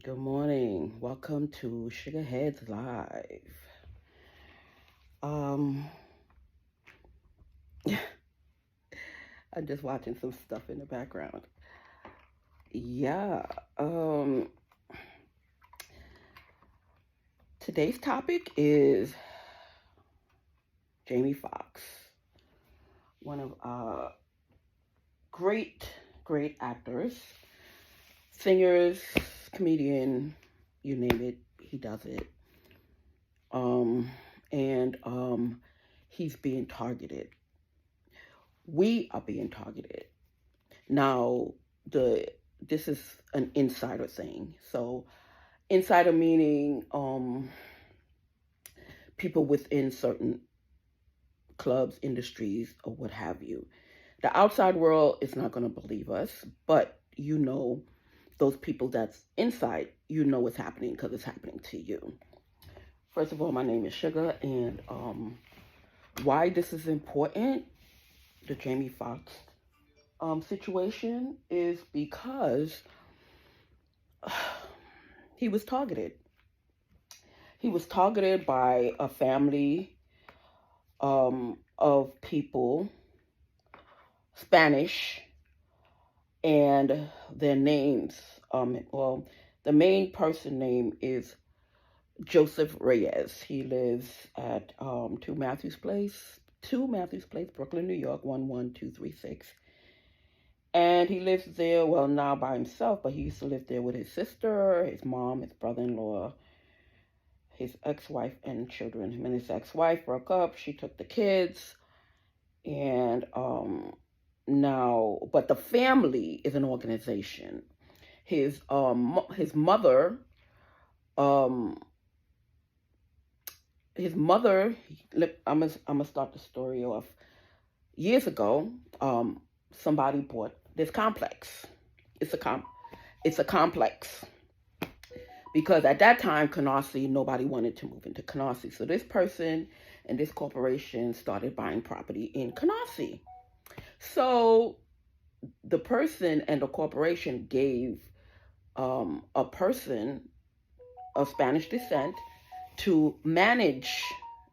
Good morning. Welcome to Sugarheads Live. Um, I'm just watching some stuff in the background. Yeah. Um, Today's topic is Jamie FOXX, one of our great, great actors, singers, comedian, you name it, he does it. And he's being targeted. We are being targeted. Now, this is an insider thing. So, insider meaning people within certain clubs, industries, or what have you. The outside world is not going to believe us, but those people that's inside, what's happening because it's happening to you. First of all, my name is Sugar, and why this is important, the Jamie FOXX situation, is because he was targeted. He was targeted by a family of people, Spanish, and their names. The main person name is Joseph Reyes. He lives at 2 Matthews Place, Brooklyn, New York, 11236. And he lives there, well, now by himself, but he used to live there with his sister, his mom, his brother-in-law, his ex-wife, and children. Him and his ex-wife broke up. She took the kids. And now, but the family is an organization. His mother, I'm gonna start the story off. Years ago, somebody bought this complex. It's a complex because at that time, Canarsie, nobody wanted to move into Canarsie. So this person and this corporation started buying property in Canarsie. So the person and the corporation gave a person of Spanish descent to manage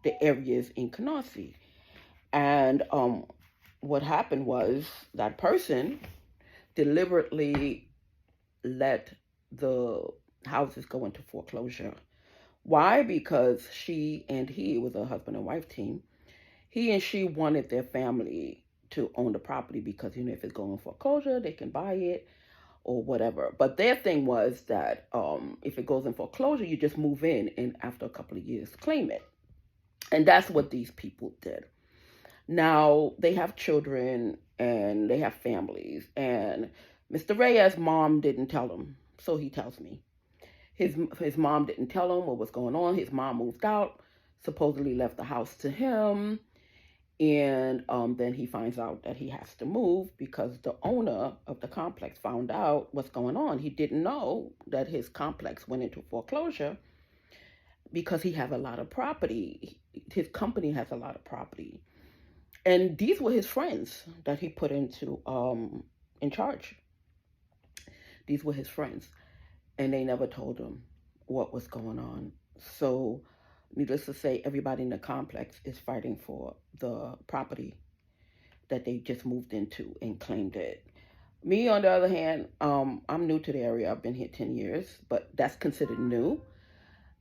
the areas in Canarsie. And what happened was that person deliberately let the houses go into foreclosure. Why? Because she and he, it was a husband and wife team, he and she wanted their family to own the property because, if it's going foreclosure, they can buy it or whatever. But their thing was that if it goes in foreclosure, you just move in and after a couple of years claim it. And that's what these people did. Now, they have children and they have families. And Mr. Reyes' mom didn't tell him, so he tells me. His mom didn't tell him what was going on. His mom moved out, supposedly left the house to him. And then he finds out that he has to move because the owner of the complex found out what's going on. He didn't know that his complex went into foreclosure because he has a lot of property. His company has a lot of property. And these were his friends that he put into in charge. These were his friends. And they never told him what was going on. So, needless to say, everybody in the complex is fighting for the property that they just moved into and claimed it. Me, on the other hand, I'm new to the area. I've been here 10 years, but that's considered new.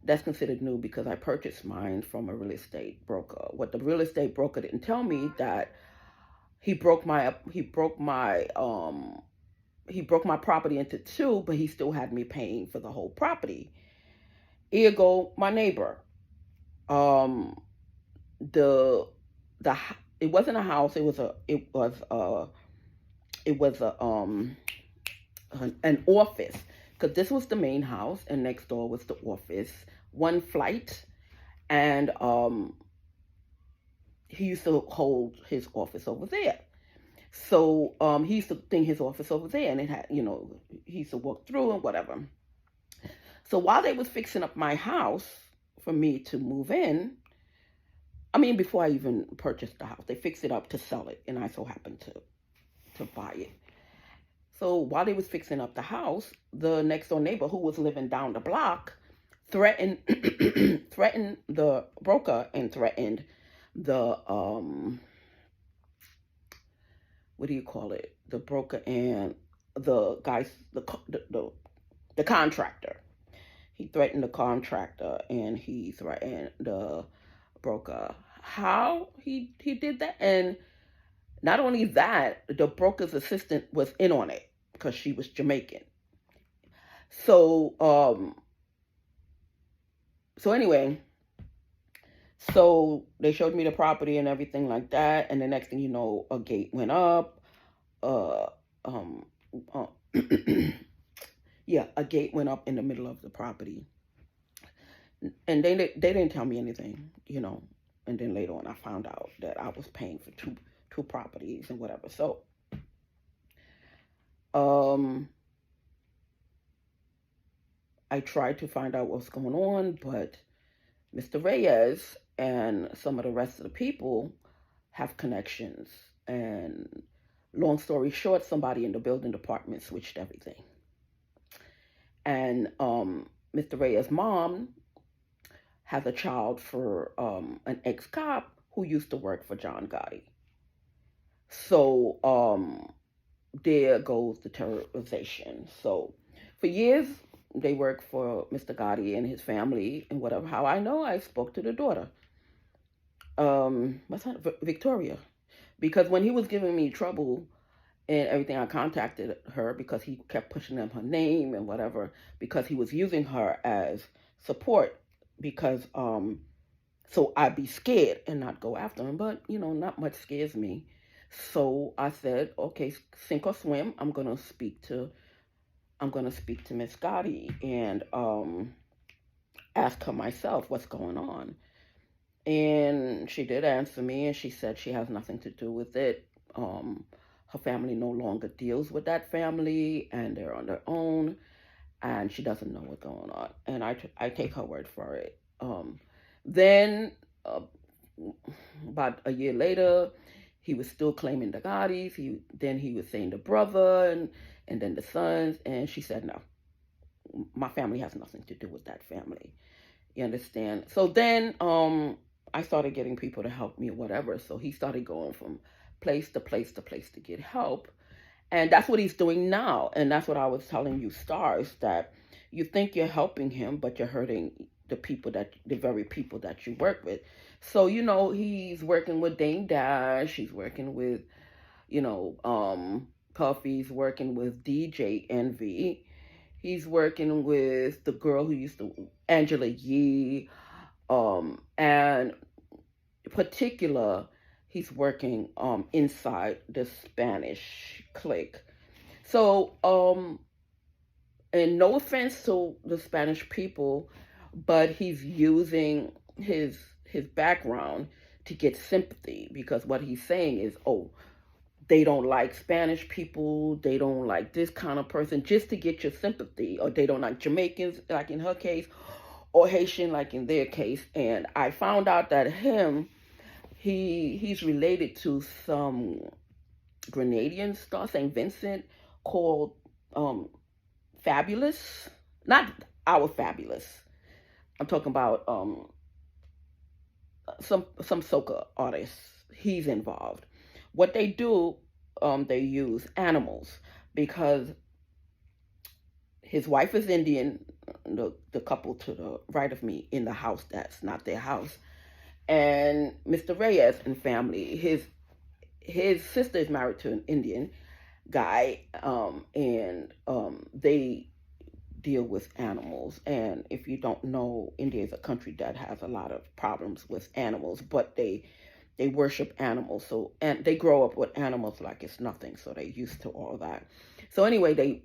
That's considered new because I purchased mine from a real estate broker. What the real estate broker didn't tell me that he broke my property into two, but he still had me paying for the whole property. Ergo, my neighbor. Um, the the it wasn't a house. It was an office because this was the main house and next door was the office. One flight, and he used to hold his office over there. So he used to think his office over there, and it had, he used to walk through and whatever. So while they was fixing up my house for me to move in, I mean, before I even purchased the house, they fixed it up to sell it, and I so happened to buy it. So while they was fixing up the house, the next door neighbor who was living down the block threatened threatened the broker and threatened the what do you call it? The broker and the guys, the contractor. He threatened the contractor and he threatened the broker. How he did that? And not only that, the broker's assistant was in on it because she was Jamaican. So so anyway, so they showed me the property and everything like that, and the next thing you know, a gate went up. Uh, um, uh, yeah, a gate went up in the middle of the property, and they didn't tell me anything, you know. And then later on, I found out that I was paying for two properties and whatever. So, I tried to find out what's going on, but Mr. Reyes and some of the rest of the people have connections. And long story short, somebody in the building department switched everything. And Mr. Reyes' mom has a child for an ex-cop who used to work for John Gotti. So there goes the terrorization. So for years, they worked for Mr. Gotti and his family and whatever. How I know, I spoke to the daughter. What's that? Victoria. Because when he was giving me trouble and everything, I contacted her because he kept pushing them her name and whatever, because he was using her as support, because so I'd be scared and not go after him. But you know, not much scares me. So I said, okay, sink or swim. I'm gonna speak to Miss Scotty and ask her myself what's going on. And she did answer me, and she said she has nothing to do with it. Her family no longer deals with that family, and they're on their own, and she doesn't know what's going on. And I take her word for it. Then, about a year later, he was still claiming the Gottis. Then he was saying the brother and then the sons, and she said, no, my family has nothing to do with that family. You understand? So then I started getting people to help me or whatever. So he started going from place to place to place to get help. And that's what he's doing now. And that's what I was telling you, Stars, that you think you're helping him, but you're hurting the very people that you work with. So, you know, he's working with Dame Dash. He's working with, you know, Puffy's working with DJ Envy. He's working with the girl who used to, Angela Yee. And in particular, he's working inside the Spanish clique. So, and no offense to the Spanish people, but he's using his background to get sympathy, because what he's saying is, oh, they don't like Spanish people, they don't like this kind of person, just to get your sympathy, or they don't like Jamaicans, like in her case, or Haitian, like in their case. And I found out that he's related to some Grenadian star, St. Vincent, called Fabulous. Not our Fabulous. I'm talking about some soca artists. He's involved. What they do, they use animals, because his wife is Indian, the couple to the right of me in the house that's not their house, and Mr. Reyes and family, his sister is married to an Indian guy, and they deal with animals. And if you don't know, India is a country that has a lot of problems with animals, but they worship animals. So, and they grow up with animals like it's nothing, so they're used to all that. So anyway, they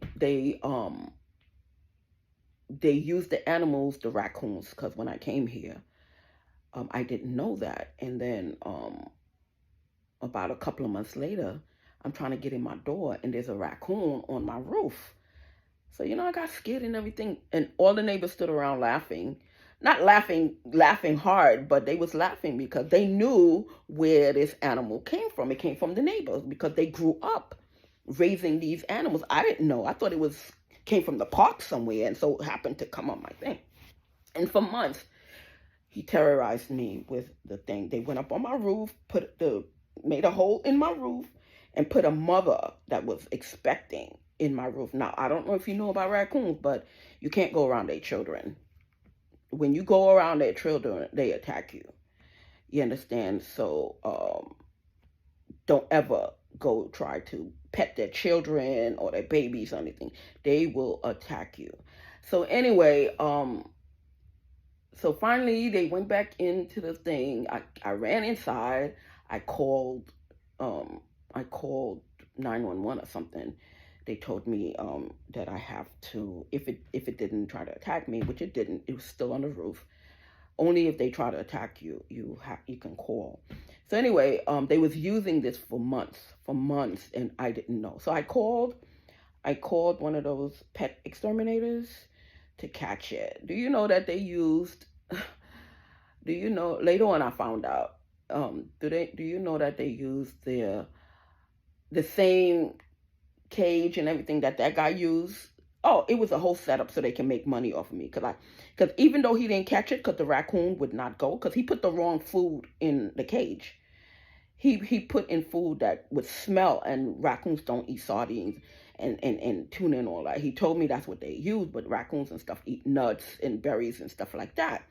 use the animals, the raccoons, because when I came here, I didn't know that. And then about a couple of months later, I'm trying to get in my door, and there's a raccoon on my roof. So, you know, I got scared and everything, and all the neighbors stood around laughing. Not laughing hard, but they was laughing because they knew where this animal came from. It came from the neighbors, because they grew up. raising these animals. I didn't know. I thought it came from the park somewhere, and so it happened to come on my thing. And for months, he terrorized me with the thing. They went up on my roof, made a hole in my roof, and put a mother that was expecting in my roof. Now, I don't know if you know about raccoons, but you can't go around their children. When you go around their children, they attack you. You understand? So, don't ever go try to pet their children or their babies or anything. They will attack you. So anyway, so finally they went back into the thing. I ran inside. I called um I called 911 or something. They told me that I have to, if it didn't try to attack me, which it didn't, it was still on the roof. Only if they try to attack you, you can call. So anyway, they was using this for months, and I didn't know. So I called one of those pet exterminators to catch it. Do you know that they used? Do you know? Later on, I found out. Do you know that they used the same cage and everything that guy used? Oh, it was a whole setup so they can make money off of me. Because even though he didn't catch it, because the raccoon would not go, because he put the wrong food in the cage. He put in food that would smell, and raccoons don't eat sardines and tuna and all that. He told me that's what they use, but raccoons and stuff eat nuts and berries and stuff like that.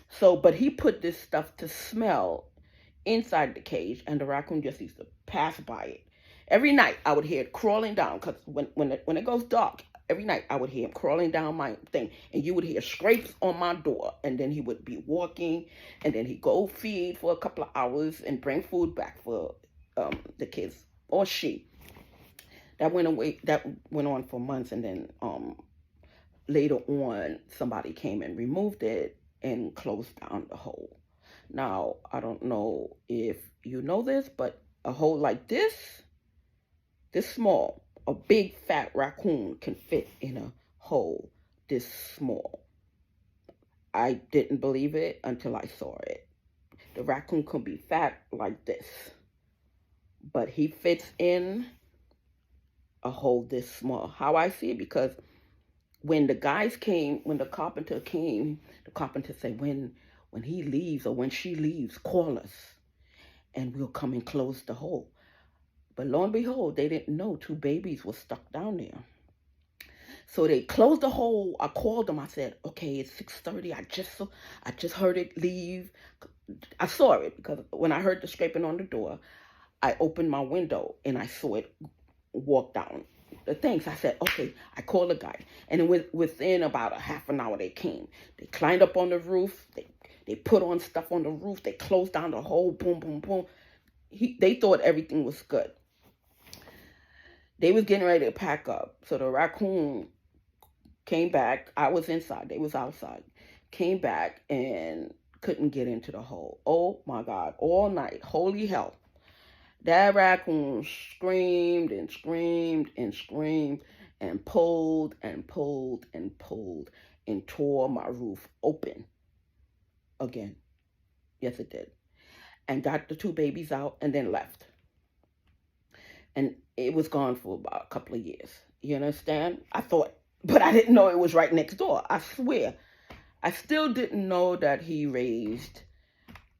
So, but he put this stuff to smell inside the cage, and the raccoon just used to pass by it. Every night I would hear it crawling down, because when it goes dark, every night I would hear him crawling down my thing, and you would hear scrapes on my door, and then he would be walking, and then he'd go feed for a couple of hours and bring food back for the kids or she. That went on for months, and then later on somebody came and removed it and closed down the hole. Now, I don't know if you know this, but a hole like this small, a big fat raccoon can fit in a hole this small. I didn't believe it until I saw it. The raccoon can be fat like this, but he fits in a hole this small. How I see it, because when the carpenter came, the carpenter said, when he leaves or when she leaves, call us and we'll come and close the hole. But lo and behold, they didn't know 2 babies were stuck down there. So they closed the hole. I called them. I said, okay, it's 6:30. I just heard it leave. I saw it because when I heard the scraping on the door, I opened my window and I saw it walk down the things. I said, okay, I called the guy. And then within about a half an hour, they came. They climbed up on the roof. They put on stuff on the roof. They closed down the hole. Boom, boom, boom. They thought everything was good. They was getting ready to pack up. So the raccoon came back. I was inside. They was outside. Came back and couldn't get into the hole. Oh my God. All night. Holy hell. That raccoon screamed and screamed and screamed and pulled and pulled and pulled and tore my roof open again. Yes, it did. And got the 2 babies out and then left. And it was gone for about a couple of years. You understand? I thought, but I didn't know it was right next door. I swear. I still didn't know that he raised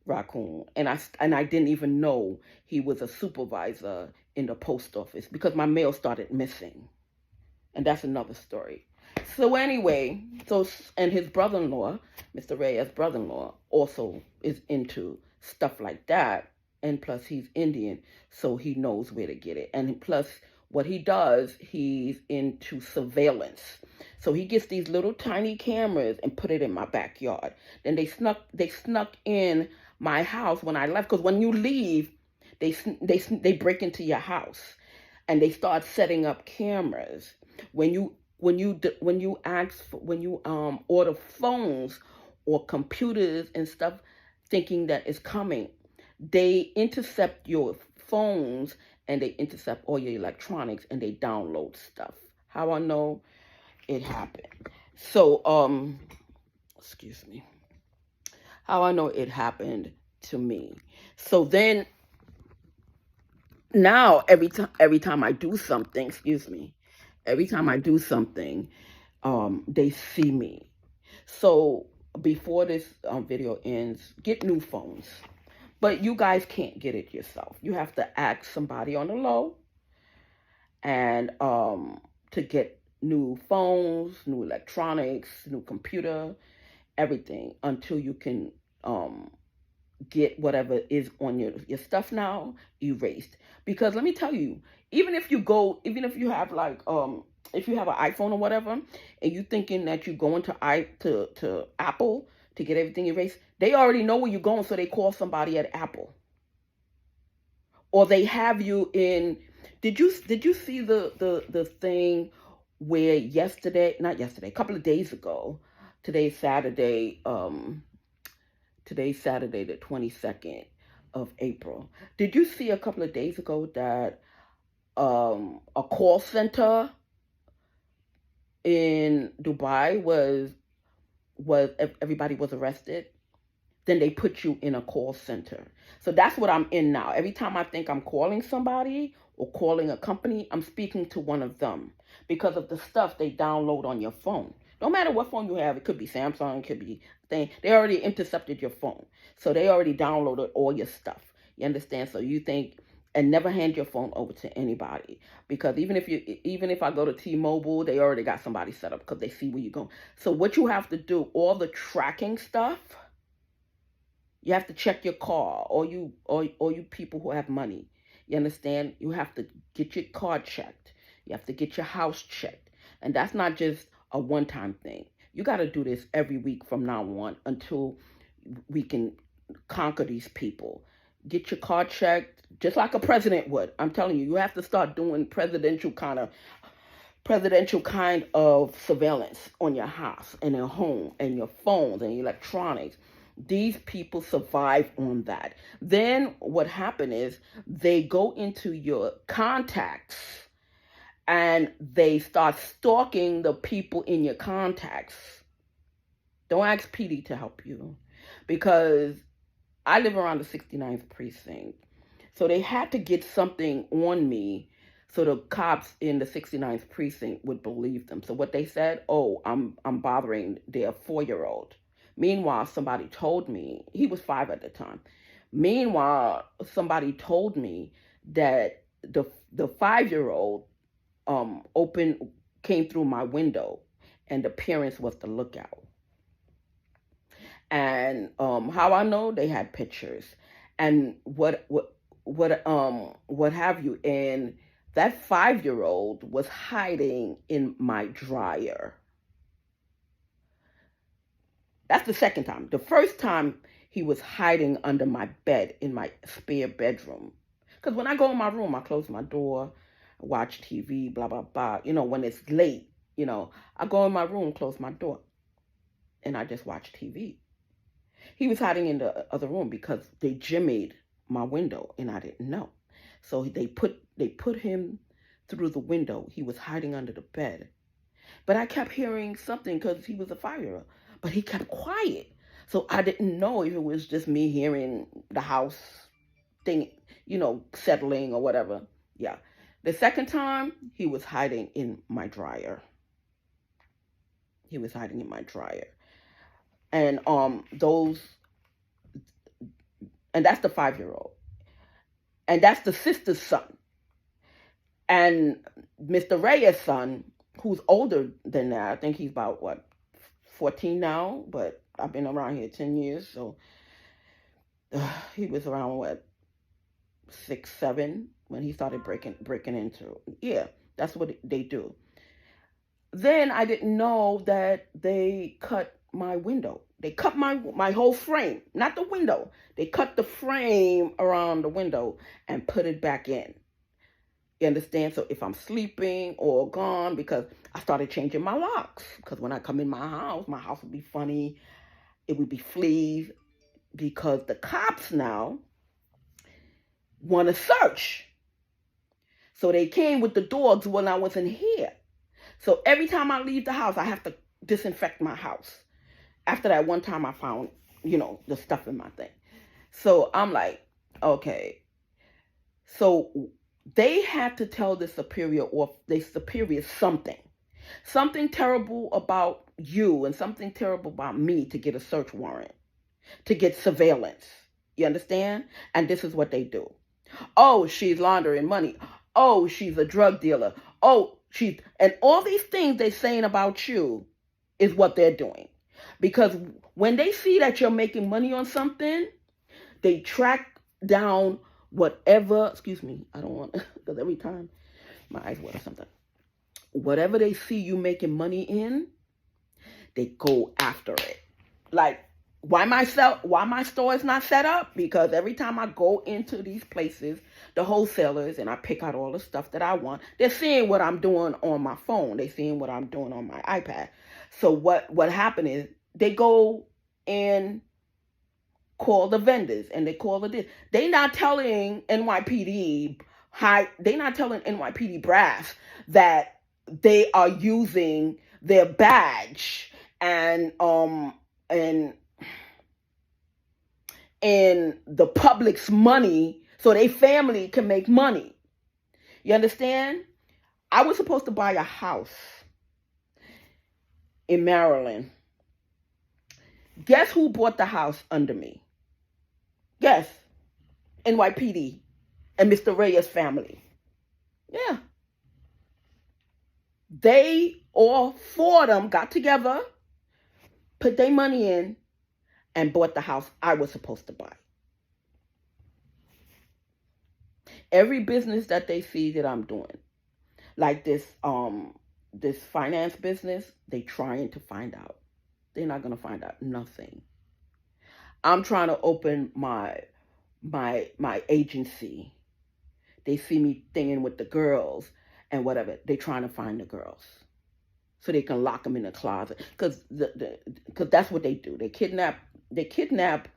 raccoon. And I didn't even know he was a supervisor in the post office, because my mail started missing. And that's another story. So anyway, and his brother-in-law, Mr. Reyes' brother-in-law, also is into stuff like that. And plus, he's Indian, so he knows where to get it. And plus, what he does, he's into surveillance. So he gets these little tiny cameras and put it in my backyard. Then they snuck in my house when I left, because when you leave, they break into your house, and they start setting up cameras. When you order phones or computers and stuff, thinking that it's coming, they intercept your phones and they intercept all your electronics and they download stuff. How I know it happened? So, excuse me. How I know it happened to me. So then Now every time I do something, excuse me, every time I do something, they see me. So before this video ends, get new phones. But you guys can't get it yourself. You have to ask somebody on the low and to get new phones, new electronics, new computer, everything until you can get whatever is on your stuff now erased. Because let me tell you, even if you have like if you have an iPhone or whatever, and you thinking that you're going to Apple to get everything erased, they already know where you're going, so they call somebody at Apple, or they have you in. Did you see the thing where not yesterday, a couple of days ago, today's Saturday, the 22nd of April. Did you see a couple of days ago that a call center in Dubai was everybody was arrested? Then they put you in a call center. So that's what I'm in now. Every time I think I'm calling somebody or calling a company, I'm speaking to one of them because of the stuff they download on your phone. No matter what phone you have, it could be Samsung, it could be thing. They already intercepted your phone. So they already downloaded all your stuff. You understand? So you think, and never hand your phone over to anybody, because even if I go to T-Mobile, they already got somebody set up because they see where you're going. So what you have to do, all the tracking stuff, you have to check your car, or you people who have money. You understand? You have to get your car checked. You have to get your house checked. And that's not just a one-time thing. You got to do this every week from now on until we can conquer these people. Get your car checked just like a president would. I'm telling you, you have to start doing presidential kind of surveillance on your house and your home and your phones and your electronics. These people survive on that. Then what happened is they go into your contacts and they start stalking the people in your contacts. Don't ask PD to help you, because I live around the 69th precinct. So they had to get something on me so the cops in the 69th precinct would believe them. So what they said, oh, I'm bothering their 4-year-old. Meanwhile, somebody told me, he was 5 at the time. Meanwhile, somebody told me that the 5-year-old came through my window, and the parents was the lookout. And how I know, they had pictures and what have you. And that 5-year-old was hiding in my dryer. That's the second time. The first time, he was hiding under my bed in my spare bedroom. Because when I go in my room, I close my door, watch TV, blah, blah, blah. When it's late, I go in my room, close my door, and I just watch TV. He was hiding in the other room because they jimmied my window, and I didn't know. So they put him through the window. He was hiding under the bed. But I kept hearing something because he was a 5-year-old. But he kept quiet. So I didn't know if it was just me hearing the house thing, settling or whatever. Yeah. The second time, he was hiding in my dryer. He was hiding in my dryer. And and that's the 5-year-old. And that's the sister's son. And Mr. Reyes' son, who's older than that, I think he's about, 14 now, but I've been around here 10 years, so he was around, 6, 7 when he started breaking into. Yeah, that's what they do. Then I didn't know that they cut my window. They cut my whole frame, not the window. They cut the frame around the window and put it back in. You understand? So if I'm sleeping or gone, because I started changing my locks. Because when I come in my house would be funny. It would be fleas. Because the cops now want to search. So they came with the dogs when I wasn't here. So every time I leave the house, I have to disinfect my house. After that one time I found, the stuff in my thing. So I'm like, okay. So They had to tell the superior or the superior something terrible about you and something terrible about me to get a search warrant, to get surveillance. You understand? And this is what they do. Oh, she's laundering money. Oh, she's a drug dealer. Oh, and all these things they're saying about you is what they're doing. Because when they see that you're making money on something, they track down whatever, excuse me, I don't want, because every time my eyes water something. Whatever they see you making money in, they go after it. Like, why my store is not set up? Because every time I go into these places, the wholesalers, and I pick out all the stuff that I want, they're seeing what I'm doing on my phone. They're seeing what I'm doing on my iPad. So what happened is they go and call the vendors and they call the this. They not telling NYPD they not telling NYPD brass that they are using their badge and the public's money so their family can make money. You understand? I was supposed to buy a house in Maryland. Guess who bought the house under me? Guess. NYPD and Mr. Reyes family. Yeah. They all four of them got together, put their money in, and bought the house I was supposed to buy. Every business that they see that I'm doing, like this finance business, they trying to find out. They're not gonna find out nothing. I'm trying to open my agency. They see me thinging with the girls and whatever. They trying to find the girls so they can lock them in the closet, because that's what they do. They kidnap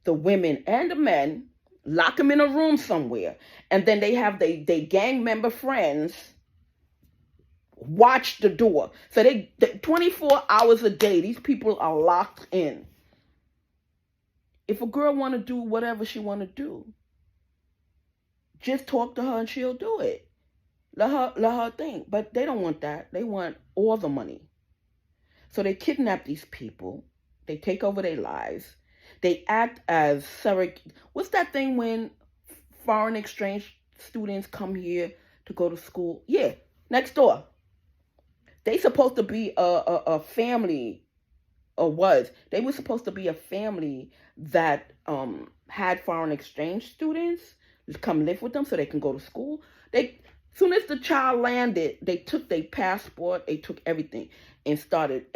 the women and the men, lock them in a room somewhere, and then they have they gang member friends watch the door. So they 24 hours a day, these people are locked in. If a girl want to do whatever she want to do, just talk to her and she'll do it. Let her think. But they don't want that. They want all the money. So they kidnap these people. They take over their lives. They act as what's that thing when foreign exchange students come here to go to school? Yeah, next door. They supposed to be a family, or was. They were supposed to be a family that had foreign exchange students come live with them so they can go to school. Soon as the child landed, they took their passport, they took everything, and started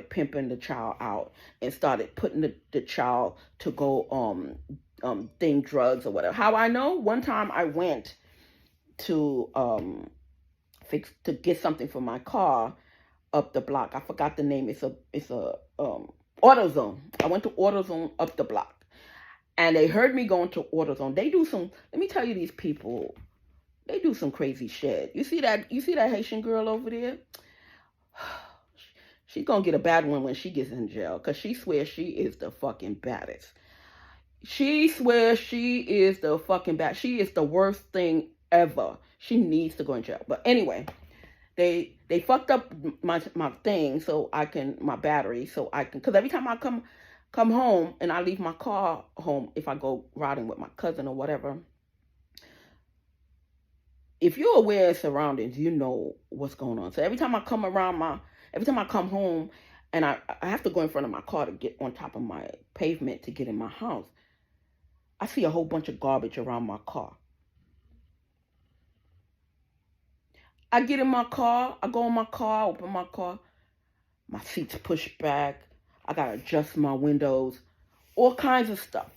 pimping the child out, and started putting the child to go thing drugs or whatever. How I know? One time I went to get something for my car up the block. I forgot the name. It's a AutoZone. I went to AutoZone up the block. And they heard me going to AutoZone. They do some, let me tell you, these people, they do some crazy shit. You see that Haitian girl over there? She's going to get a bad one when she gets in jail, because she swears she is the fucking baddest. She swears she is the fucking baddest. She is the worst thing ever. She needs to go in jail. But anyway, they fucked up my thing my battery, so I can, because every time I come home and I leave my car home, if I go riding with my cousin or whatever, if you're aware of surroundings, you know what's going on. So every time I come home and I have to go in front of my car to get on top of my pavement to get in my house, I see a whole bunch of garbage around my car. I get in my car, I go in my car, open my car, my seats pushed back, I gotta adjust my windows, all kinds of stuff.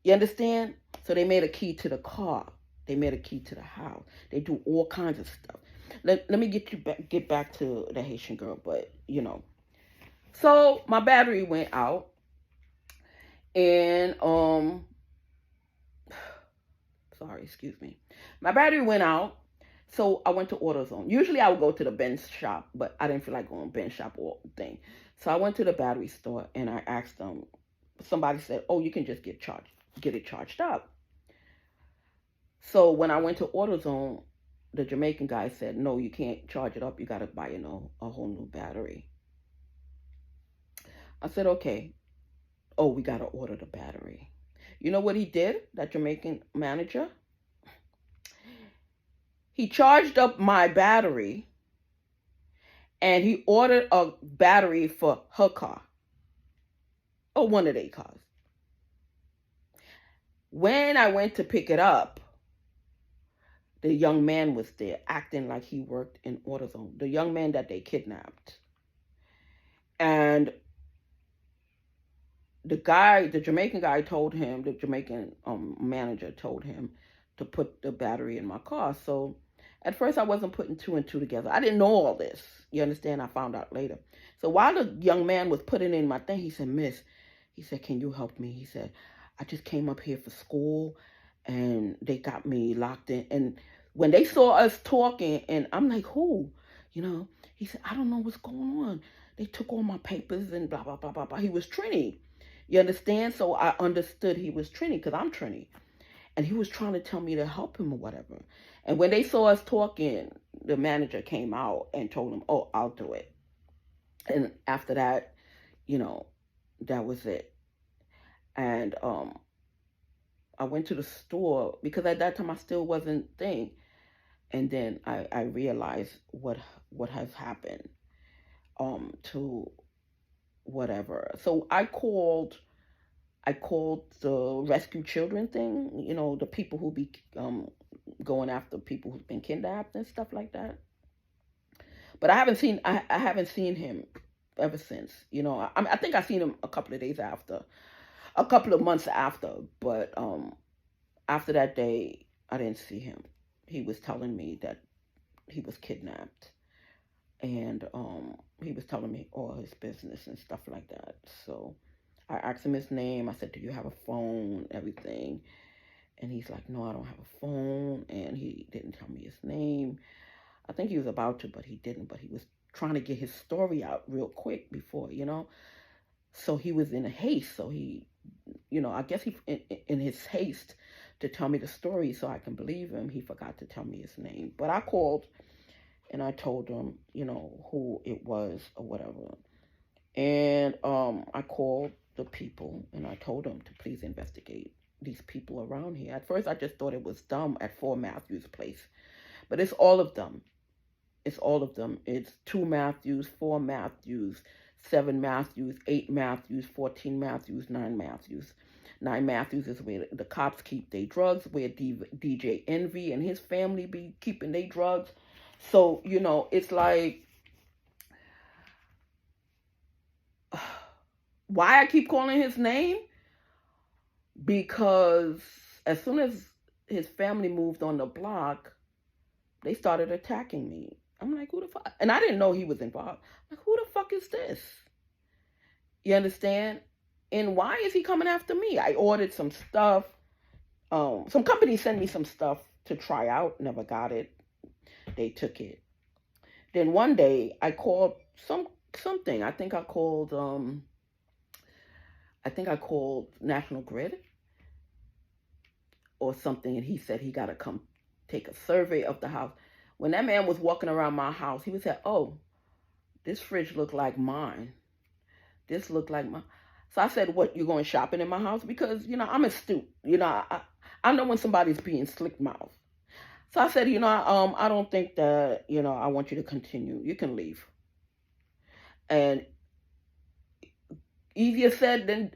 You understand? So they made a key to the car. They made a key to the house. They do all kinds of stuff. Let me get back to the Haitian girl, but you know. So my battery went out, and sorry, excuse me. My battery went out, so I went to AutoZone. Usually I would go to the Benz shop, but I didn't feel like going to Benz shop or thing. So I went to the battery store and I asked them. Somebody said, "Oh, you can just get it charged up." So when I went to AutoZone, the Jamaican guy said, no, you can't charge it up. You got to buy, a whole new battery. I said, okay. Oh, we got to order the battery. You know what he did, that Jamaican manager? He charged up my battery and he ordered a battery for her car, or one of their cars. When I went to pick it up, the young man was there acting like he worked in AutoZone. The young man that they kidnapped. And the Jamaican guy told him, the Jamaican manager told him to put the battery in my car. So at first I wasn't putting two and two together. I didn't know all this. You understand? I found out later. So while the young man was putting in my thing, he said, Miss, he said, can you help me? He said, I just came up here for school and they got me locked in. And when they saw us talking, and I'm like, who? He said, I don't know what's going on. They took all my papers and blah, blah, blah, blah, blah. He was Trini. You understand? So I understood he was Trini because I'm Trini. And he was trying to tell me to help him or whatever. And when they saw us talking, the manager came out and told him, oh, I'll do it. And after that, that was it. And I went to the store because at that time I still wasn't thing. And then I realized what has happened to whatever. So I called the rescue children thing, the people who be going after people who've been kidnapped and stuff like that. But I haven't seen him ever since. I think I seen him a couple of months after, but after that day I didn't see him. He was telling me that he was kidnapped, and he was telling me all his business and stuff like that. So I asked him his name. I said, do you have a phone? Everything. And he's like, no, I don't have a phone. And he didn't tell me his name. I think he was about to, but he didn't. But he was trying to get his story out real quick before, So he was in a haste. So he, I guess he, in his haste to tell me the story so I can believe him, he forgot to tell me his name. But I called and I told him, who it was or whatever. And I called the people and I told them to please investigate these people around here. At first I just thought it was dumb at 4 Matthews Place. But it's all of them. It's all of them. It's 2 Matthews, 4 Matthews, 7 Matthews, 8 Matthews, 14 Matthews, 9 Matthews. 9 Matthews is where the cops keep their drugs, where DJ Envy and his family be keeping their drugs. So, it's like, why I keep calling his name? Because as soon as his family moved on the block, they started attacking me. I'm like, who the fuck? And I didn't know he was involved. Like, who the fuck is this? You understand? And why is he coming after me? I ordered some stuff. Some company sent me some stuff to try out. Never got it. They took it. Then one day I called something. I think I called National Grid or something, and he said he got to come take a survey of the house. When that man was walking around my house, he was saying, oh, this fridge looked like mine. This looked like mine. So I said, what, you going shopping in my house? Because, I'm astute. I know when somebody's being slick-mouthed. So I said, I don't think that, I want you to continue. You can leave. And easier said than,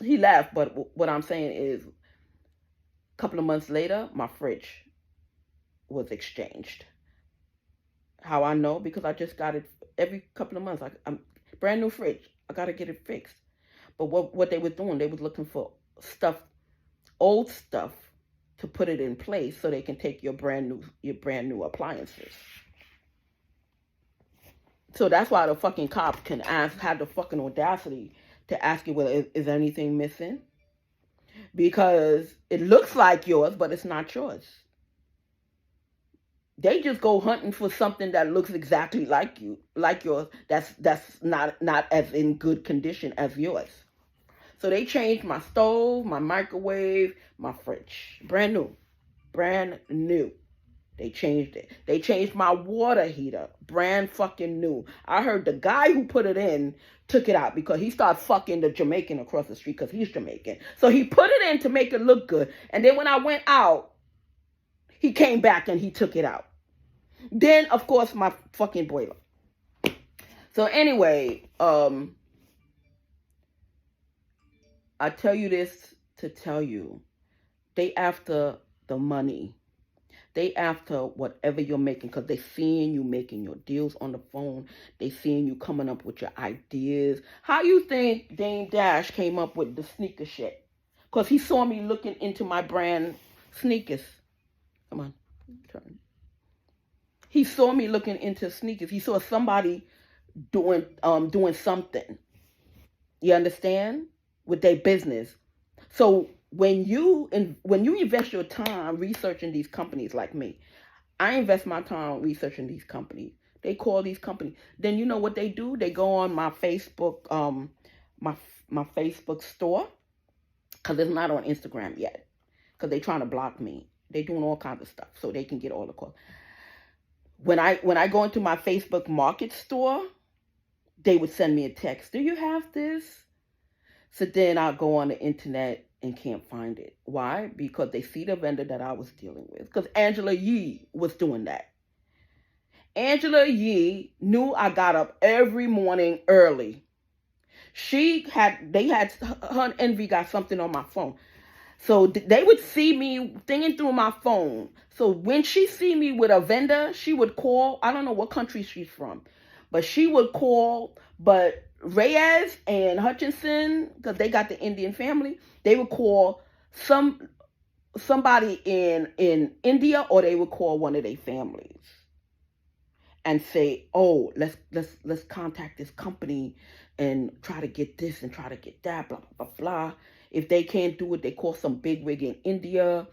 he laughed, but what I'm saying is, a couple of months later, my fridge was exchanged. How I know? Because I just got it every couple of months. I'm brand new fridge. I got to get it fixed. But what they were doing, they were looking for old stuff, to put it in place so they can take your brand new appliances. So that's why the fucking cops can have the fucking audacity to ask you, well, is anything missing? Because it looks like yours, but it's not yours. They just go hunting for something that looks exactly like yours. That's not as in good condition as yours. So they changed my stove, my microwave, my fridge, brand new. Brand new. They changed it. They changed my water heater. Brand fucking new. I heard the guy who put it in took it out because he started fucking the Jamaican across the street because he's Jamaican. So he put it in to make it look good. And then when I went out, he came back and he took it out. Then, of course, my fucking boiler. So anyway, I tell you this to tell you, they after the money. They after whatever you're making because they seeing you making your deals on the phone. They seeing you coming up with your ideas. How you think Dame Dash came up with the sneaker shit? Because he saw me looking into my brand sneakers. Come on, turn. He saw me looking into sneakers. He saw somebody doing something. You understand? With their business. So when you invest your time researching these companies like me, I invest my time researching these companies. They call these companies. Then you know what they do? They go on my Facebook, my Facebook store, because it's not on Instagram yet, because they're trying to block me. They're doing all kinds of stuff so they can get all the calls. When I go into my Facebook Market store, they would send me a text. Do you have this? So then I'll go on the internet and can't find it. Why? Because they see the vendor that I was dealing with. Because Angela Yee was doing that. Angela Yee knew I got up every morning early. Her and Envy got something on my phone. So they would see me thinking through my phone. So when she see me with a vendor, she would call. I don't know what country she's from, but she would call. But Reyes and Hutchinson, because they got the Indian family, they would call somebody in India, or they would call one of their families and say, "Oh, let's contact this company and try to get this and try to get that, blah blah blah blah." If they can't do it, they call some bigwig in India,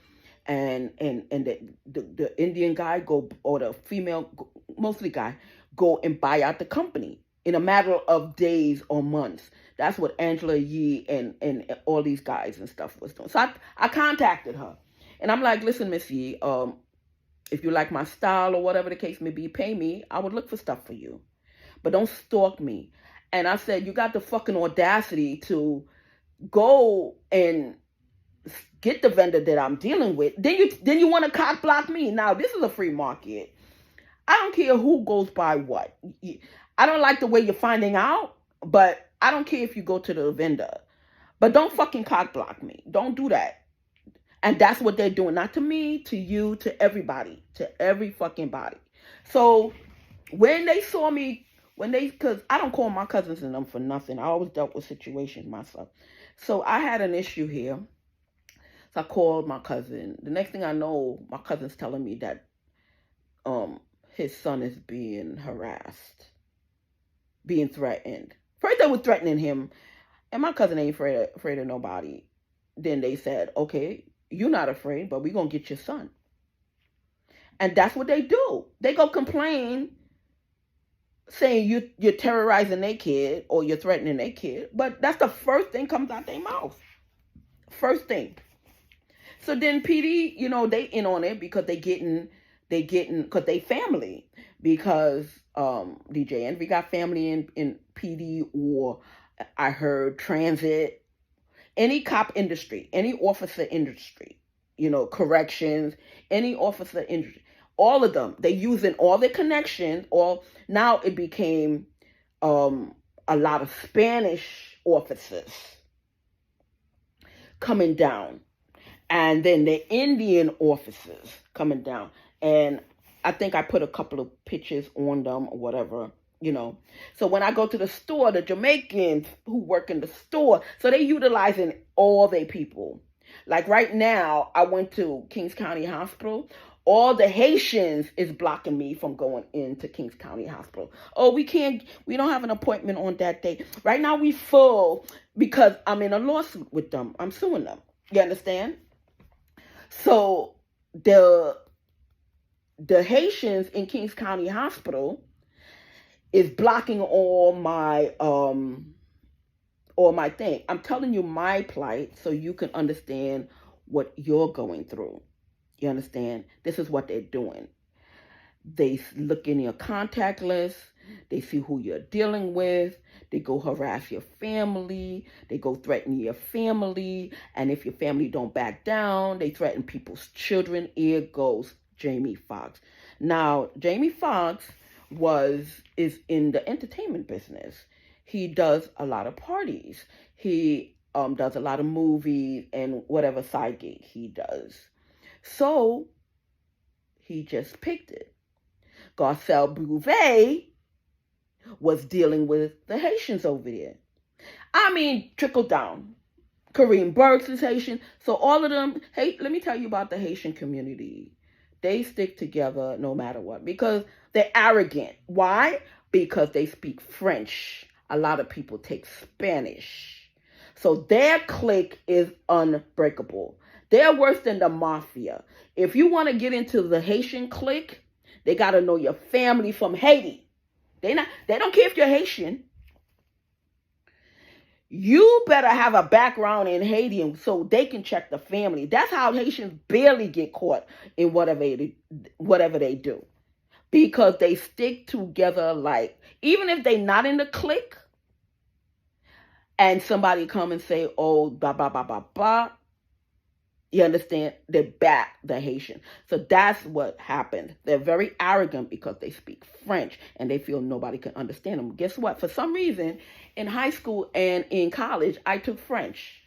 and the Indian guy go, or the female, mostly guy, go and buy out the company in a matter of days or months. That's what Angela Yee and all these guys and stuff was doing. So I contacted her, and I'm like, "Listen, Miss Yee, if you like my style or whatever the case may be, pay me. I would look for stuff for you, but don't stalk me." And I said, "You got the fucking audacity to go and get the vendor that I'm dealing with. Then you want to cock block me. Now, this is a free market. I don't care who goes by what. I don't like the way you're finding out, but I don't care if you go to the vendor. But don't fucking cock block me. Don't do that." And that's what they're doing. Not to me, to you, to everybody. To every fucking body. So when they saw me, because I don't call my cousins and them for nothing. I always dealt with situations myself. So I had an issue here. So I called my cousin. The next thing I know, my cousin's telling me that his son is being harassed, being threatened. First they were threatening him, and my cousin ain't afraid of nobody. Then they said, "Okay, you're not afraid, but we're going to get your son." And that's what they do. They go complain, saying you're terrorizing their kid or you're threatening their kid. But that's the first thing comes out their mouth. First thing. So then PD, they in on it because they getting, because they family. Because DJ Envy got family in PD, or I heard transit, any cop industry, any officer industry, corrections, any officer industry. All of them, they using all their connections. Now it became a lot of Spanish officers coming down, and then the Indian officers coming down. And I think I put a couple of pictures on them or whatever, So when I go to the store, the Jamaicans who work in the store, so they utilizing all their people. Like right now, I went to Kings County Hospital. All the Haitians is blocking me from going into Kings County Hospital. "Oh, we don't have an appointment on that day. Right now we full because I'm in a lawsuit with them. I'm suing them." You understand? So the Haitians in Kings County Hospital is blocking all my thing. I'm telling you my plight so you can understand what you're going through. You understand? This is what they're doing. They look in your contact list. They see who you're dealing with. They go harass your family. They go threaten your family. And if your family don't back down, they threaten people's children. Here goes Jamie FOXX. Now, Jamie FOXX is in the entertainment business. He does a lot of parties. He does a lot of movies and whatever side gig he does. So he just picked it. Garcelle Bouvet was dealing with the Haitians over there. I mean, trickle down. Kareem Burks is Haitian. So all of them, hey, let me tell you about the Haitian community. They stick together no matter what because they're arrogant. Why? Because they speak French. A lot of people take Spanish. So their clique is unbreakable. They're worse than the mafia. If you want to get into the Haitian clique, they got to know your family from Haiti. They don't care if you're Haitian. You better have a background in Haiti so they can check the family. That's how Haitians barely get caught in whatever they do. Because they stick together like, even if they not in the clique, and somebody come and say, oh, blah, blah, blah, blah, blah, you understand? They back the Haitian. So that's what happened. They're very arrogant because they speak French and they feel nobody can understand them. Guess what? For some reason, in high school and in college, I took French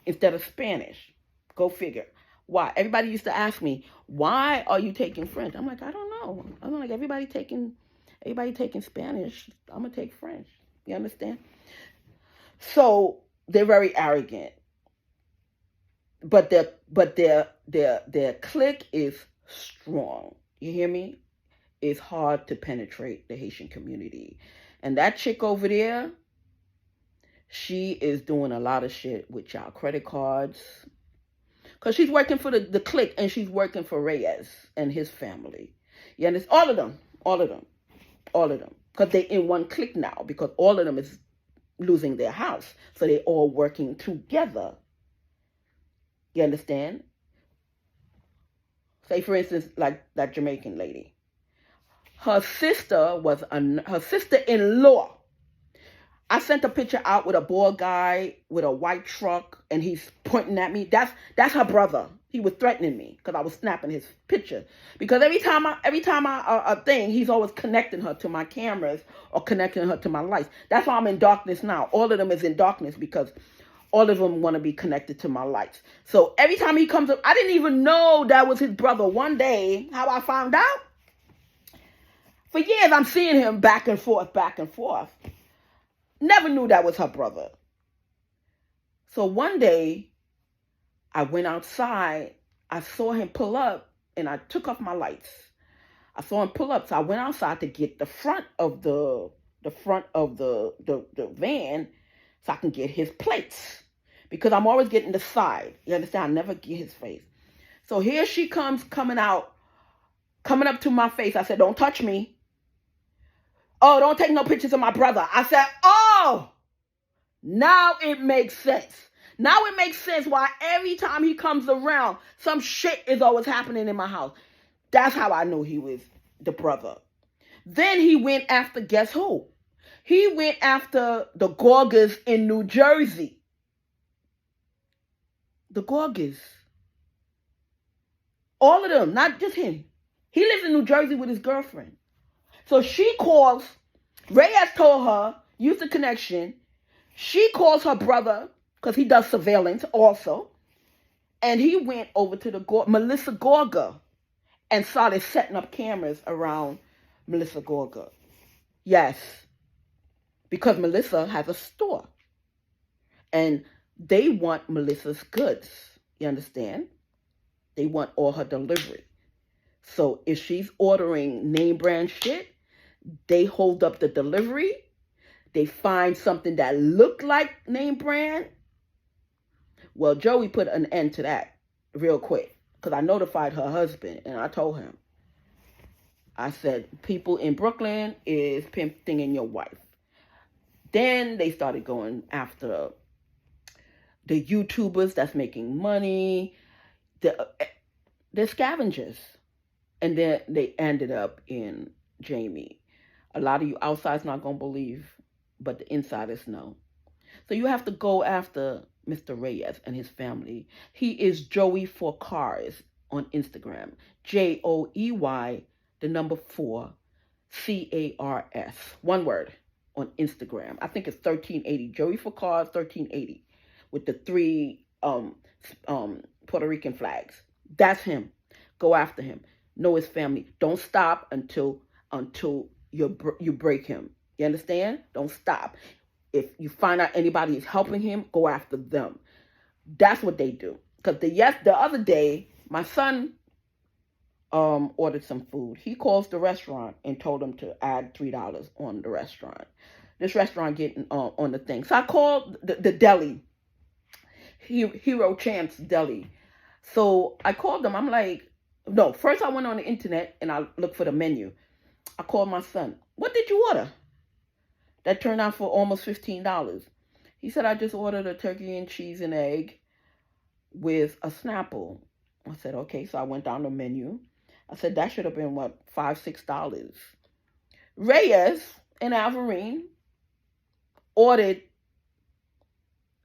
instead of Spanish. Go figure. Why? Everybody used to ask me, why are you taking French? I'm like, I don't know. I'm like, everybody taking Spanish. I'm going to take French. You understand? So they're very arrogant. But their clique is strong. You hear me? It's hard to penetrate the Haitian community. And that chick over there, she is doing a lot of shit with y'all credit cards. Because she's working for the clique and she's working for Reyes and his family. You understand? All of them. Because they're in one clique now because all of them is losing their house. So they're all working together. You understand? Say, for instance, like that Jamaican lady. Her sister-in-law. I sent a picture out with a bald guy with a white truck, and he's pointing at me. That's her brother. He was threatening me because I was snapping his picture. Because every time I thing, he's always connecting her to my cameras or connecting her to my lights. That's why I'm in darkness now. All of them is in darkness because all of them want to be connected to my lights. So every time he comes up, I didn't even know that was his brother. One day, how I found out? For years, I'm seeing him back and forth. Never knew that was her brother. So one day, I went outside. I saw him pull up, and I took off my lights. I saw him pull up, so I went outside to get the front of the van so I can get his plates. Because I'm always getting the side. You understand? I never get his face. So here she comes coming up to my face. I said, don't touch me. Oh, don't take no pictures of my brother. I said, oh, now it makes sense. Now it makes sense why every time he comes around, some shit is always happening in my house. That's how I knew he was the brother. Then he went after, guess who? He went after the Gorgas in New Jersey. The Gorgas. All of them, not just him. He lives in New Jersey with his girlfriend. So she calls, Reyes told her, use the connection. She calls her brother, because he does surveillance also. And he went over to Melissa Gorga and started setting up cameras around Melissa Gorga. Yes. Because Melissa has a store. And they want Melissa's goods. You understand? They want all her delivery. So if she's ordering name brand shit, they hold up the delivery. They find something that looked like name brand. Well, Joey put an end to that real quick. Because I notified her husband and I told him. I said, people in Brooklyn is pimping your wife. Then they started going after the YouTubers that's making money. They're scavengers. And then they ended up in Jamie. A lot of you outside's not going to believe, but the insiders know. So you have to go after Mr. Reyes and his family. He is Joey FOXX on Instagram. Joey, the number 4, CARS. One word on Instagram. I think it's 1380. Joey FOXX 1380 with the 3 Puerto Rican flags. That's him. Go after him. Know his family. Don't stop until you break him. You understand? Don't stop. If you find out anybody is helping him, go after them. That's what they do. Because the other day, my son ordered some food. He calls the restaurant and told them to add $3 on the restaurant. This restaurant getting on the thing. So I called the deli, Hero Champs Deli. So I called them. I'm like, no, first I went on the internet and I looked for the menu. I called my son. What did you order? That turned out for almost $15. He said, I just ordered a turkey and cheese and egg with a Snapple. I said, okay. So I went down the menu. I said, that should have been, what, $5, $6. Reyes and Alvarine ordered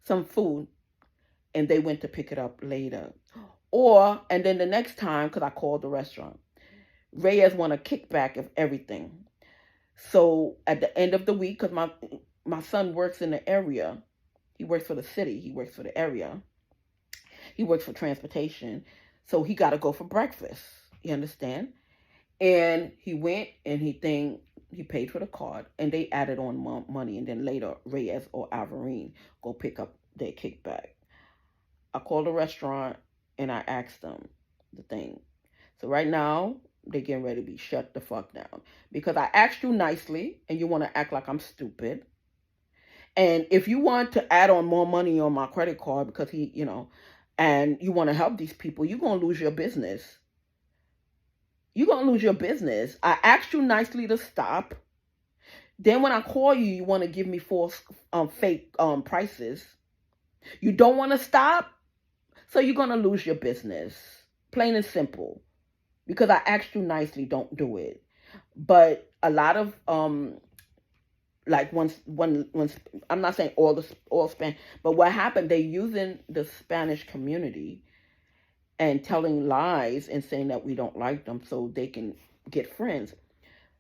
some food, and they went to pick it up later. And then the next time, because I called the restaurant, Reyes want a kickback of everything. So at the end of the week, because my son works in the area, he works for the city, he works for the area, he works for transportation, so he got to go for breakfast. You understand? And he went and he paid for the card, and they added on money, and then later Reyes or Alvarine go pick up their kickback. I called the restaurant and I asked them the thing. So right now, they're getting ready to be shut the fuck down. Because I asked you nicely and you want to act like I'm stupid. And if you want to add on more money on my credit card because and you want to help these people, you're going to lose your business. You're going to lose your business. I asked you nicely to stop. Then when I call you, you want to give me false fake prices. You don't want to stop, so you're going to lose your business. Plain and simple. Because I asked you nicely, don't do it. But a lot of like once I'm not saying all Spanish, but what happened, they're using the Spanish community and telling lies and saying that we don't like them so they can get friends.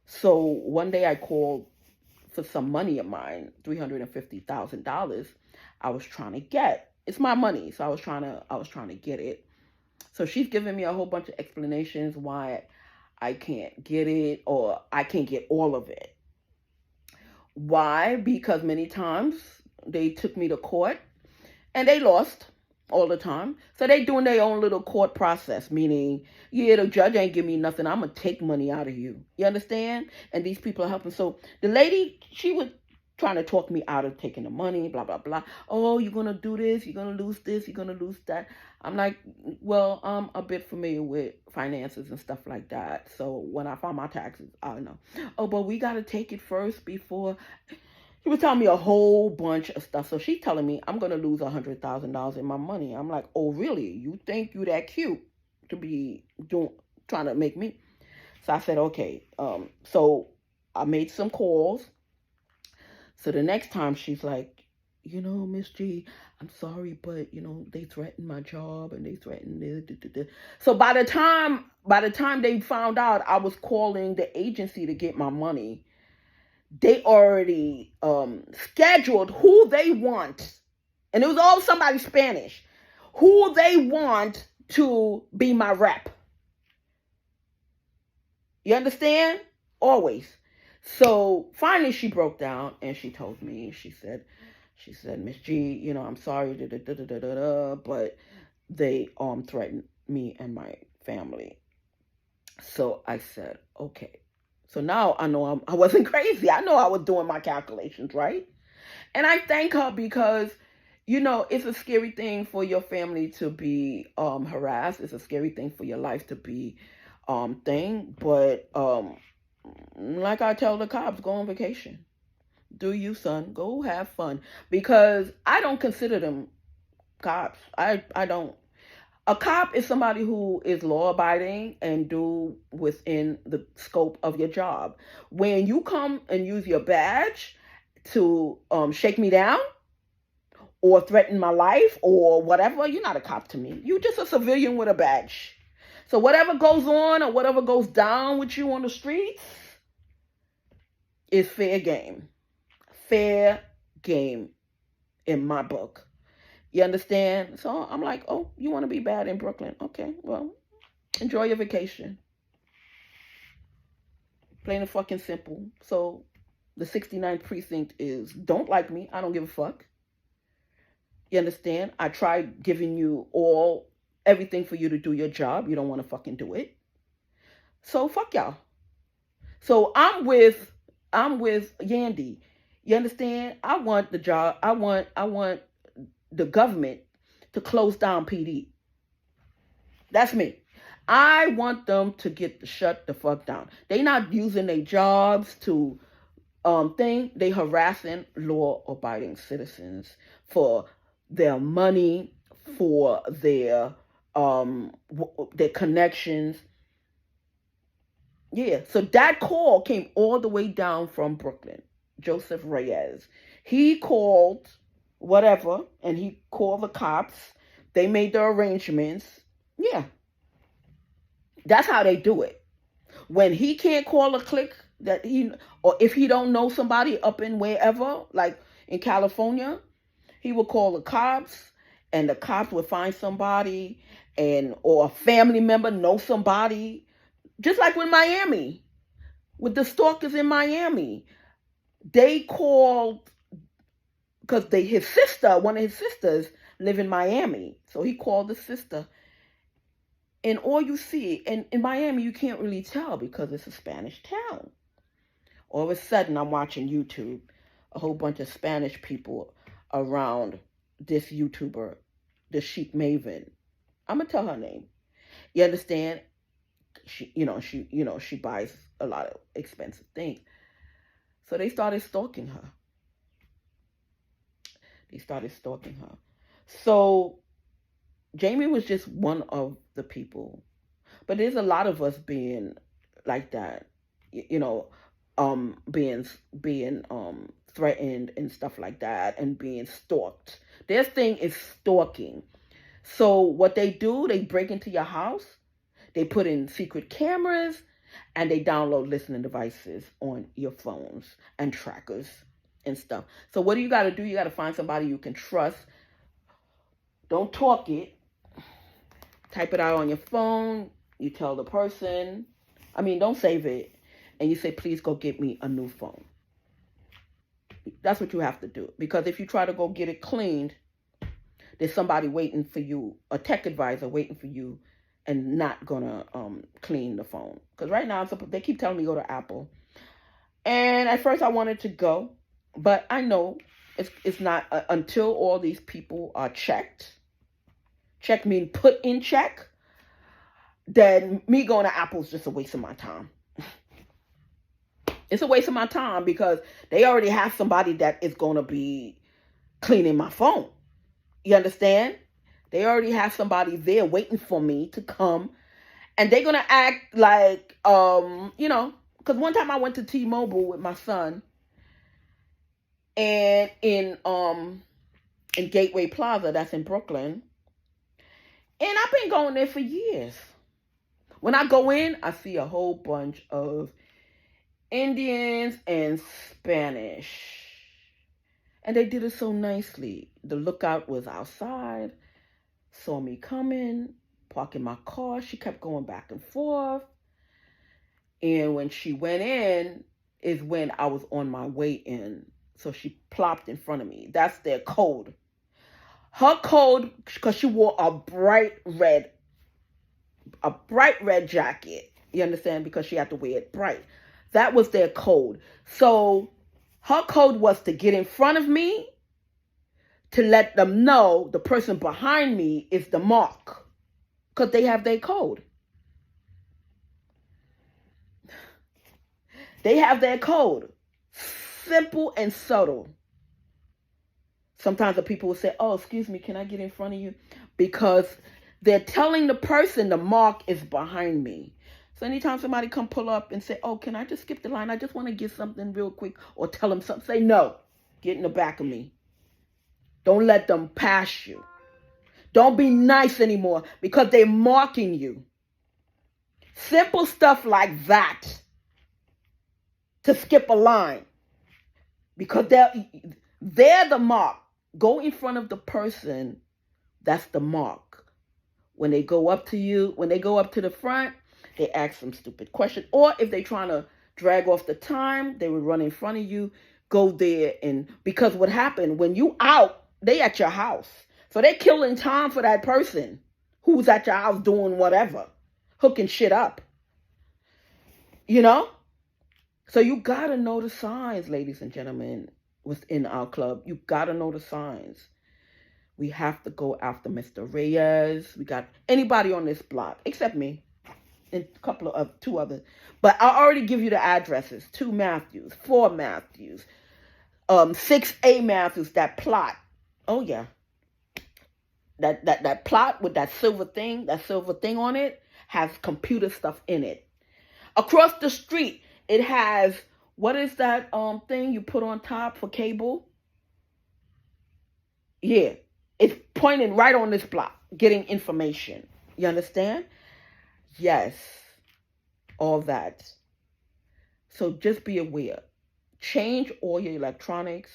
So one day I called for some money of mine, $350,000. I was trying to get. It's my money, so I was trying to get it. So she's giving me a whole bunch of explanations why I can't get it, or I can't get all of it. Why? Because many times they took me to court and they lost all the time. So they doing their own little court process, meaning, yeah, the judge ain't give me nothing. I'm going to take money out of you. You understand? And these people are helping. So the lady, she was trying to talk me out of taking the money, blah, blah, blah. Oh, you're going to do this. You're going to lose this. You're going to lose that. I'm like, well, I'm a bit familiar with finances and stuff like that. So when I file my taxes, I know. Oh, but we got to take it first before. She was telling me a whole bunch of stuff. So she's telling me I'm going to lose $100,000 in my money. I'm like, oh, really? You think you that cute to be trying to make me? So I said, okay. So I made some calls. So the next time she's like, Miss G, I'm sorry, but, they threatened my job and they threatened this. So by the time they found out I was calling the agency to get my money, they already scheduled who they want. And it was all somebody Spanish. Who they want to be my rep. You understand? Always. So finally she broke down and she told me, she said, Miss G, I'm sorry, but they threatened me and my family. So I said, okay. So now I know I wasn't crazy. I know I was doing my calculations, right? And I thank her because, it's a scary thing for your family to be harassed. It's a scary thing for your life to be But like I tell the cops, go on vacation. Do you, son? Go have fun. Because I don't consider them cops. I don't. A cop is somebody who is law-abiding and do within the scope of your job. When you come and use your badge to shake me down or threaten my life or whatever, you're not a cop to me. You're just a civilian with a badge. So whatever goes on or whatever goes down with you on the streets is fair game. Fair game in my book. You understand? So I'm like, oh, you want to be bad in Brooklyn? Okay, well, enjoy your vacation. Plain and fucking simple. So the 69th precinct is don't like me. I don't give a fuck. You understand? I tried giving you everything for you to do your job. You don't want to fucking do it. So fuck y'all. So I'm with Yandy. You understand? I want the job. I want the government to close down PD. That's me. I want them to shut the fuck down. They not using their jobs to they harassing law-abiding citizens for their money, for their connections. Yeah, so that call came all the way down from Brooklyn. Joseph Reyes. He called whatever, and he called the cops. They made the arrangements. Yeah. That's how they do it. When he can't call a clique or if he don't know somebody up in wherever, like in California, he would call the cops, and the cops would find somebody, or a family member know somebody. Just like with Miami, with the stalkers in Miami, they called because one of his sisters live in Miami. So he called the sister. And all you see, and in Miami, you can't really tell because it's a Spanish town. All of a sudden, I'm watching YouTube, a whole bunch of Spanish people around this YouTuber, the Sheep Maven. I'm gonna tell her name. You understand? She buys a lot of expensive things. So they started stalking her. So Jamie was just one of the people. But there's a lot of us being like that, being threatened and stuff like that, and being stalked. Their thing is stalking. So what they do, they break into your house, they put in secret cameras, and they download listening devices on your phones and trackers and stuff. So what do you got to do? You got to find somebody you can trust. Don't talk it. Type it out on your phone. You tell the person. Don't save it. And you say, please go get me a new phone. That's what you have to do. Because if you try to go get it cleaned, there's somebody waiting for you, a tech advisor waiting for you, and not gonna clean the phone. Because right now, they keep telling me go to Apple. And at first I wanted to go. But I know it's not until all these people are checked. Check mean put in check. Then me going to Apple is just a waste of my time. It's a waste of my time because they already have somebody that is going to be cleaning my phone. You understand? They already have somebody there waiting for me to come. And they're going to act like, because one time I went to T-Mobile with my son. And in Gateway Plaza, that's in Brooklyn. And I've been going there for years. When I go in, I see a whole bunch of Indians and Spanish. And they did it so nicely. The lookout was outside, saw me coming, parking my car. She kept going back and forth. And when she went in is when I was on my way in. So she plopped in front of me. That's their code. Her code, because she wore a bright red jacket. You understand? Because she had to wear it bright. That was their code. So her code was to get in front of me, to let them know the person behind me is the mark. Because they have their code. They have their code. Simple and subtle. Sometimes the people will say, oh, excuse me, can I get in front of you? Because They're telling the person the mark is behind me. So anytime somebody come pull up and say, oh, can I just skip the line? I just want to get something real quick, or tell them something. Say, no, get in the back of me. Don't let them pass you. Don't be nice anymore because they're marking you. Simple stuff like that. To skip a line. Because they're the mark. Go in front of the person. That's the mark. When they go up to you, when they go up to the front, they ask some stupid question. Or if they're trying to drag off the time, they would run in front of you. Go there. And because what happened, when you out, they at your house. So they're killing time for that person who's at your house doing whatever. Hooking shit up. You know? So you got to know the signs, ladies and gentlemen, within our club. You got to know the signs. We have to go after Mr. Reyes. We got anybody on this block, except me, and a couple of two others. But I already give you the addresses. 2 Matthews, 4 Matthews, 6A Matthews, that plot. Oh, yeah. That plot with that silver thing on it, has computer stuff in it. Across the street, it has, what is that thing you put on top for cable? Yeah. It's pointing right on this block, getting information. You understand? Yes. All that. So just be aware. Change all your electronics.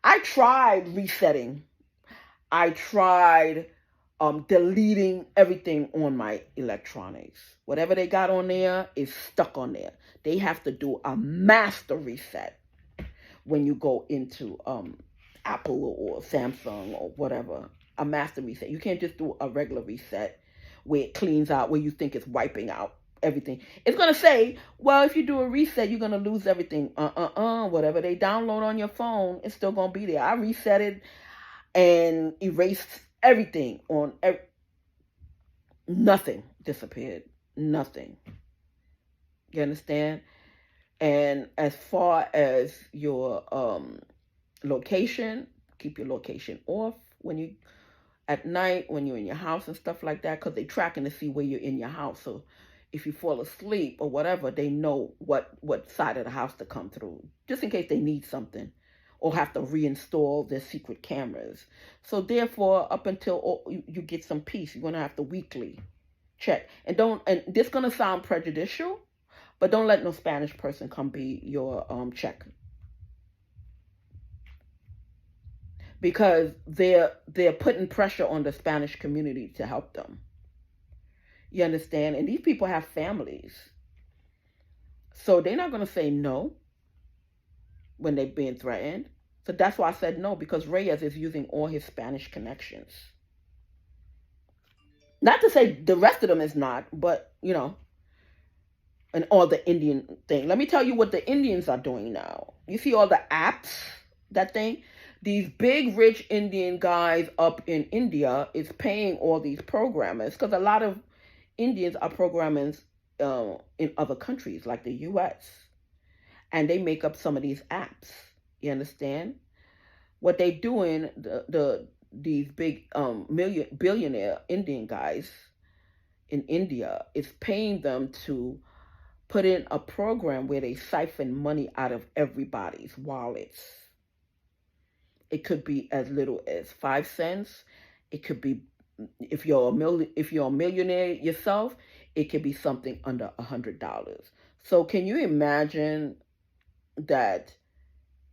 I tried resetting. I tried deleting everything on my electronics. Whatever they got on there is stuck on there. They have to do a master reset when you go into Apple or Samsung or whatever. A master reset. You can't just do a regular reset where it cleans out, where you think it's wiping out everything. It's going to say, well, if you do a reset, you're going to lose everything. Whatever they download on your phone, it's still going to be there. I reset it and erased everything on nothing disappeared. Nothing. You understand? And as far as your location, keep your location off when you at night, when you're in your house and stuff like that, because they're tracking to see where you're in your house. So if you fall asleep or whatever, they know what side of the house to come through, just in case they need something or have to reinstall their secret cameras. So therefore, up until you get some peace, you're going to have to weekly check. And this is going to sound prejudicial, but don't let no Spanish person come be your check. Because they're putting pressure on the Spanish community to help them. You understand? And these people have families. So they're not going to say no when they're being threatened. So that's why I said no, because Reyes is using all his Spanish connections. Not to say the rest of them is not, but, you know, and all the Indian thing. Let me tell you what the Indians are doing now. You see all the apps, that thing? These big, rich Indian guys up in India is paying all these programmers, because a lot of Indians are programmers in other countries, like the U.S., and they make up some of these apps. You understand? What they doing, these big billionaire Indian guys in India is paying them to put in a program where they siphon money out of everybody's wallets. It could be as little as 5 cents. It could be, if you're a millionaire yourself, it could be something under $100. So can you imagine that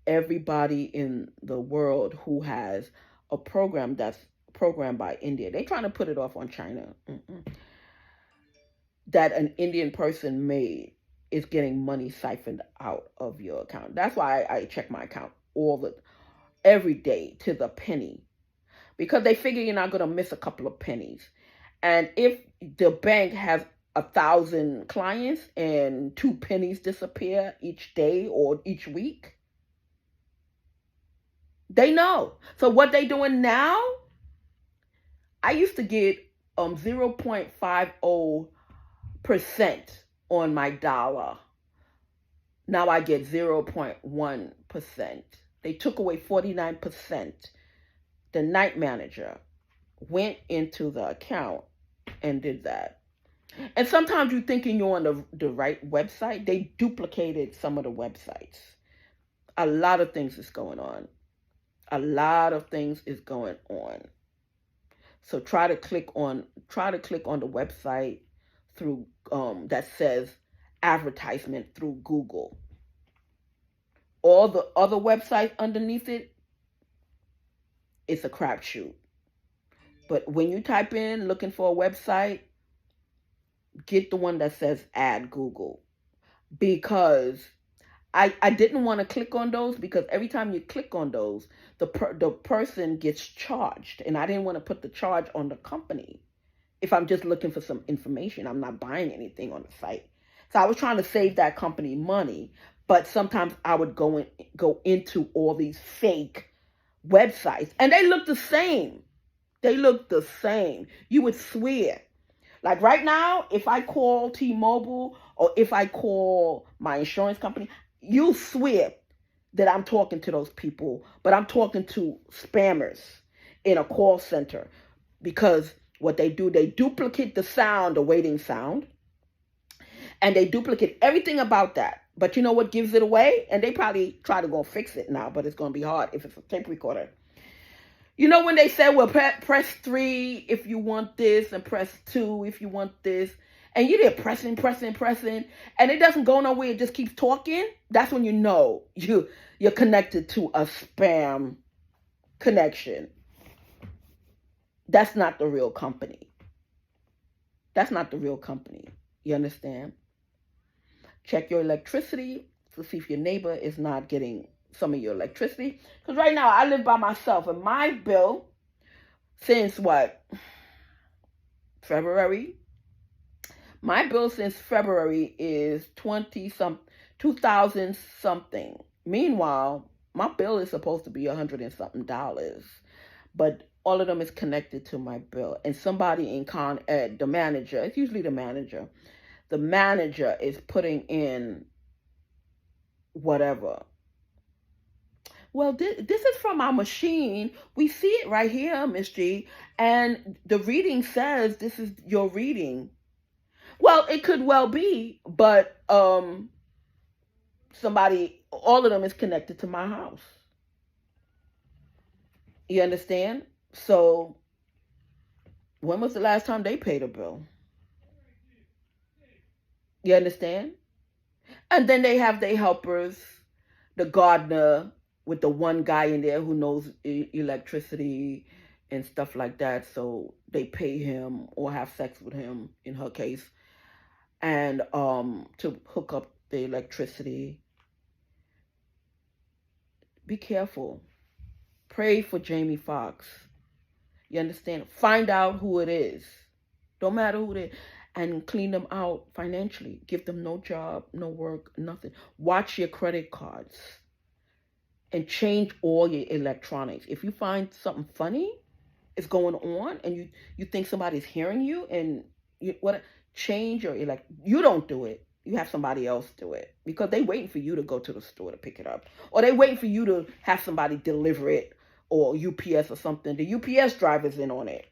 everybody in the world who has a program that's programmed by India, they're trying to put it off on China, that an Indian person made is getting money siphoned out of your account. That's why I check my account every day to the penny, because they figure you're not going to miss a couple of pennies. And if the bank has 1,000 clients and 2 pennies disappear each day or each week, they know. So what they doing now, I used to get 0.50% on my dollar. Now I get 0.1%. They took away 49%. The night manager went into the account and did that. And sometimes you're thinking you're on the right website. They duplicated some of the websites. A lot of things is going on. A lot of things is going on. So try to click on the website through that says advertisement through Google. All the other websites underneath it, it's a crapshoot. But when you type in looking for a website, get the one that says add Google. Because I didn't want to click on those, because every time you click on those, the person gets charged. And I didn't want to put the charge on the company. If I'm just looking for some information, I'm not buying anything on the site. So I was trying to save that company money. But sometimes I would go into all these fake websites. And they look the same. They look the same. You would swear. Like right now, if I call T-Mobile or if I call my insurance company, you'll swear that I'm talking to those people, but I'm talking to spammers in a call center. Because what they do, they duplicate the sound, the waiting sound, and they duplicate everything about that. But you know what gives it away? And they probably try to go fix it now, but it's going to be hard if it's a tape recorder. You know when they say, well, press 3 if you want this, and press 2 if you want this, and you're there pressing, and it doesn't go nowhere, it just keeps talking, that's when you know you're connected to a spam connection. That's not the real company. That's not the real company. You understand? Check your electricity to see if your neighbor is not getting some of your electricity. Because right now I live by myself, and my bill since February? My bill since February is 2,000 something. Meanwhile, my bill is supposed to be $100 and something, but all of them is connected to my bill. And somebody in Con Ed, the manager, it's usually the manager is putting in whatever. Well, this is from our machine. We see it right here, Miss G. And the reading says this is your reading. Well, it could well be, but all of them is connected to my house. You understand? So, when was the last time they paid a bill? You understand? And then they have their helpers, the gardener, with the one guy in there who knows electricity and stuff like that. So they pay him or have sex with him, in her case, and to hook up the electricity. Be careful. Pray for Jamie FOXX. You understand? Find out who it is. Don't matter who it is. And clean them out financially. Give them no job, no work, nothing. Watch your credit cards. And change all your electronics. If you find something funny is going on and you think somebody's hearing you, and change your you don't do it. You have somebody else do it, because they waiting for you to go to the store to pick it up, or they waiting for you to have somebody deliver it, or UPS or something. The UPS driver's in on it.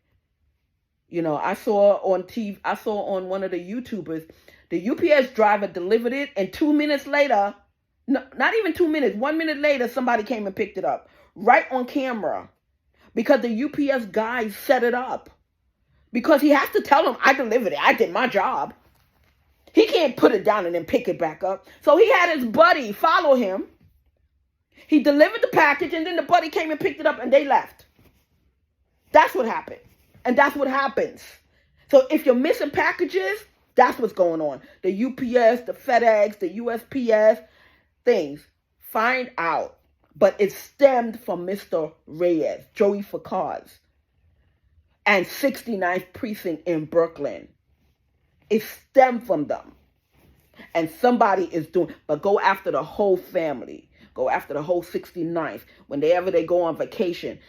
You know, I saw on one of the YouTubers, the UPS driver delivered it, and 2 minutes later, no, not even 2 minutes, 1 minute later, somebody came and picked it up. Right on camera. Because the UPS guy set it up. Because he has to tell them, I delivered it. I did my job. He can't put it down and then pick it back up. So he had his buddy follow him. He delivered the package, and then the buddy came and picked it up, and they left. That's what happened. And that's what happens. So if you're missing packages, that's what's going on. The UPS, the FedEx, the USPS, things. Find out. But it stemmed from Mr. Reyes, Joey FOXX, and 69th Precinct in Brooklyn. It stemmed from them. And somebody is doing, but go after the whole family. Go after the whole 69th. Whenever they go on vacation.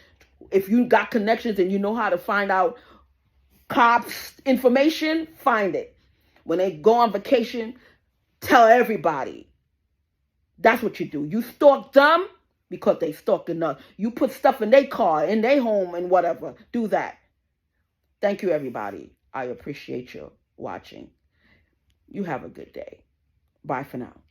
If you got connections and you know how to find out cops' information, find it. When they go on vacation, tell everybody. That's what you do. You stalk them because they stalking us. You put stuff in their car, in their home, and whatever. Do that. Thank you, everybody. I appreciate you watching. You have a good day. Bye for now.